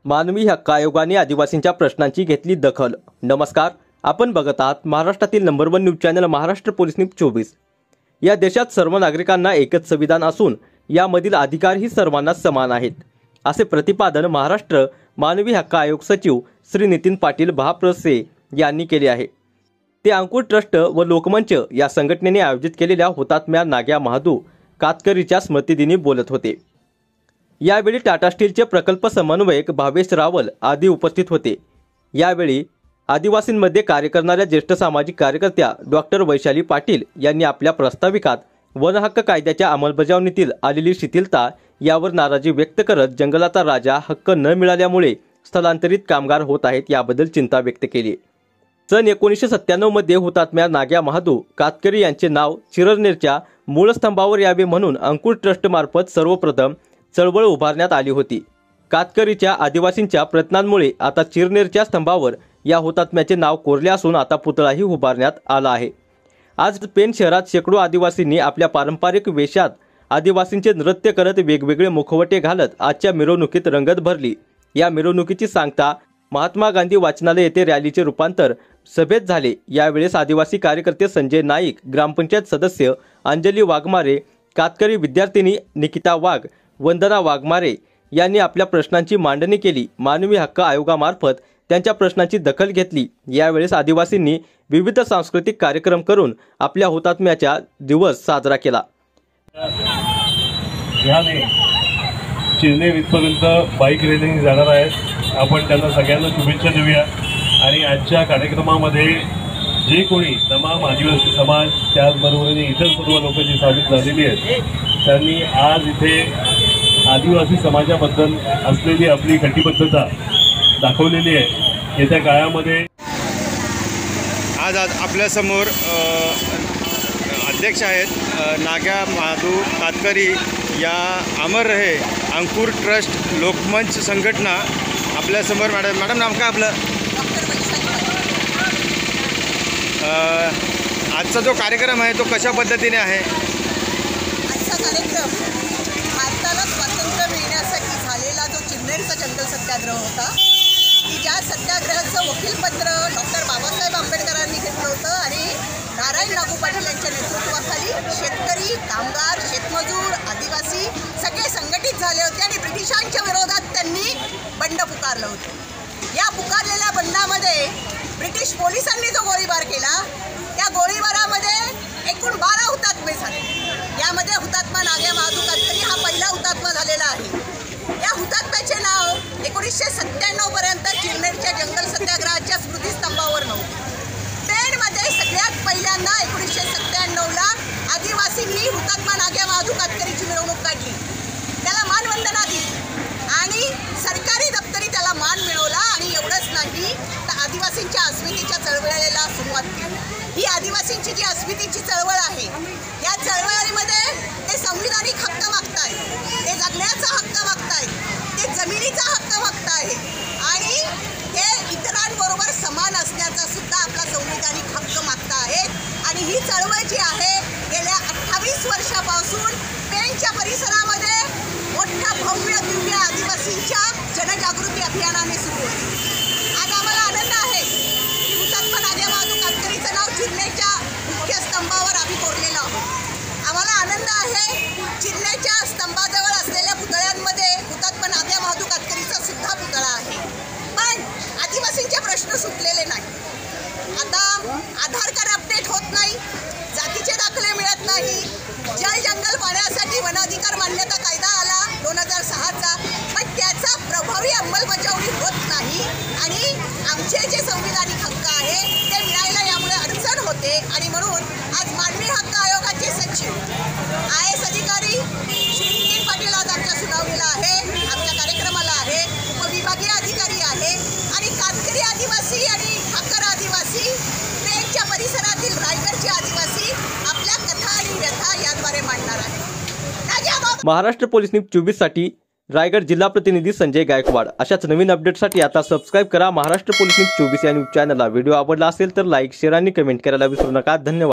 मानवी हक्क आयोगाने आदिवासींच्या प्रश्नांची घेतली दखल। नमस्कार, आपण बघत आहात महाराष्ट्रातील number 1 news channel Maharashtra police news 24। या देशात सर्व नागरिकांना एकच संविधान असून यामधील अधिकारही सर्वांना समान आहेत, असे प्रतिपादन महाराष्ट्र मानवी हक्क आयोग सचिव श्री नितीन पाटील महाप्रसे यांनी केले आहे। ते अंकुर ट्रस्ट व लोकमंच या संघटनेने आयोजित केलेल्या हुतात्म्या नाग्या महादू कातकरीच्या स्मृतिदिनी बोलत होते। यावेळी टाटा स्टीलचे प्रकल्प समन्वयक भावेश रावल आदी उपस्थित होते। यावेळी आदिवासींमध्ये कार्य करणाऱ्या ज्येष्ठ सामाजिक कार्यकर्त्या डॉक्टर वैशाली पाटील यांनी आपल्या प्रास्ताविकात वन हक्क कायद्याच्या अंमलबजावणीतील आलेली शिथिलता यावर नाराजी व्यक्त करत जंगलाचा राजा हक्क न मिळाल्यामुळे स्थलांतरित कामगार होत आहेत याबद्दल चिंता व्यक्त केली। सन 1997 मध्ये हुतात्म्या नाग्या महादू कातकरी यांचे नाव चिरनेरच्या मूळ स्तंभावर यावे म्हणून अंकुर ट्रस्ट मार्फत सर्वप्रथम चळवळ उभारण्यात आली होती। कातकरीच्या आदिवासींच्या प्रयत्नांमुळे आता चिरनेरच्या स्तंभावर या हुतात्म्याचे नाव कोरले असून आता पुतळाही उभारण्यात आला आहे। आज पेण शहरात शेकडो आदिवासींनी आपल्या पारंपरिक वेशात आदिवासींचे नृत्य करत वेगवेगळे मुखवटे घालत आजच्या मिरवणुकीत रंगत भरली। या मिरवणुकीची सांगता महात्मा गांधी वाचनालय येथे रॅलीचे रूपांतर सभेत झाले। यावेळेस आदिवासी कार्यकर्ते संजय नाईक, ग्रामपंचायत सदस्य अंजली वाघमारे, कातकरी विद्यार्थिनी निकिता वाघ, वंदना वाघमारे यांनी आपल्या प्रश्नांची मांडणी केली। मानवी हक्क आयोगामार्फत त्यांच्या प्रश्नांची दखल घेतली। यावेळेस आदिवासींनी विविध सांस्कृतिक कार्यक्रम करून आपल्या हुतात्म्याचा दिवस साजरा केला। चिरनेर इथपर्यंत बाईक रॅली जाणार आहेत। आपण त्यांना सगळ्यांना शुभेच्छा देऊया आणि आजच्या कार्यक्रमामध्ये जे कोणी तमाम आदिवासी समाज त्याचबरोबरीने इतर सर्व लोक जी सामील झालेली आहेत त्यांनी आज इथे आदिवासी समाजाबद्दल असलेली आपली कटिबद्धता दाखवलेली आहे। येत्या काळामध्ये आज आपल्यासमोर अध्यक्ष आहेत नाग्या महादू कातकरी या अमर रहे अंकुर ट्रस्ट लोकमंच संघटना आपल्यासमोर। मॅडम नाव काय आपलं? आजचा जो कार्यक्रम आहे तो कशा पद्धतीने आहे? आजचा कार्यक्रम भारताला स्वातंत्र्य मिळण्यासाठी झालेला जो चिरनेरचा जंगल सत्याग्रह होता, की ज्या सत्याग्रहाचं वकीलपत्र डॉक्टर बाबासाहेब आंबेडकरांनी घेतलं होतं आणि नारायण नागू पाटील यांच्या नेतृत्वाखाली शेतकरी, कामगार, शेतमजूर, आदिवासी सगळे संघटित झाले होते आणि ब्रिटिशांच्या विरोधात त्यांनी बंड पुकारलं होतं। या पुकारलेल्या बंडामध्ये ब्रिटिश पोलिसांनी जो गोळीबार केला त्या गोळीबारामध्ये एकूण 12 हुतात्मे झाले। यामध्ये हुतात्मा नाग्या महादू कातकरी हा पहिला हुतात्मा झालेला आहे। या हुतात्म्याचे नाव 1997 पर्यंत चिरनेरच्या जंगल सत्याग्रहाच्या स्मृतिस्तंभावर नव्हते। पेणमध्ये सगळ्यात पहिल्यांदा 1997ला आदिवासींनी हुतात्मा नाग्या महादू कातकरीची मिरवणूक काढली, त्याला मानवंदना दिली आणि सरकारी दप्तरी त्याला मान मिळवला आणि एवढंच नाही तर आदिवासींच्या अस्मितेच्या चळवळीला सुरुवात केली। ही आदिवासींची जी अस्मितेची चळवळ आहे या चळवळीमध्ये ते संविधानिक हक्क मागतायत, ते जगण्याचा हक्क मागतायत, ते जमिनीचा हक्क मागतायत आणि ते इतरांबरोबर समान असण्याचा सुद्धा आपला संविधानिक हक्क मागता आहेत। आणि ही चळवळ जी आहे गेल्या 28 वर्षापासून पेणच्या परिसरामध्ये मोठ्या भव्य दिव्य आदिवासींच्या जनजागृती अभियानाने सुरू होती। आज आम्हाला आनंद आहे की हुतात्मा नाग्या महादू कातकरीचं नाव चिरनेरच्या मुख्य स्तंभावर आम्ही कोरलेलं आहोत। आम्हाला आनंद आहे चिरनेरच्या स्तंभाजवळ असलेल्या पुतळ्यांमध्ये हुतात्मा नाग्या महादू कातकरीचा सुद्धा पुतळा आहे। पण आदिवासींचे प्रश्न सुटलेले नाही। आता आधार कार्ड अपडेट होत नाही, जातीचे दाखले मिळत नाही, जल जंगल पाण्यासाठी वनाधिकार मान्यता कायदा आला 2006चा, पण त्याचा प्रभावी अंमलबजावणी होत नाही आणि आमचे जे संविधानिक हक्क आहे ते मिळायला यामुळे अडचण होते। आणि म्हणून आज मानवी हक्क आयोगाचे सचिव IAS अधिकारी श्री नितीन पाटील आज आमच्या सुनावणीला आहे, आमच्या कार्यक्रमाला आहे, उपविभागीय अधिकारी आहे आणि कातकरी आदिवासी आणि ठाकर आदिवासी पेणच्या परिसरातील रायगडचे आदिवासी आपल्या कथा आणि व्यथा याद्वारे मांडणार आहेत। महाराष्ट्र पोलीस न्यूज 24 साठी रायगड जिल्हा प्रतिनिधी संजय गायकवाड। अशाच नवीन अपडेटसाठी आता सबस्क्राइब करा महाराष्ट्र पोलीस न्यूज 24 या न्यूज चॅनलला। व्हिडिओ आवडला असेल तर लाईक, शेअर आणि कमेंट करायला विसरू नका। धन्यवाद।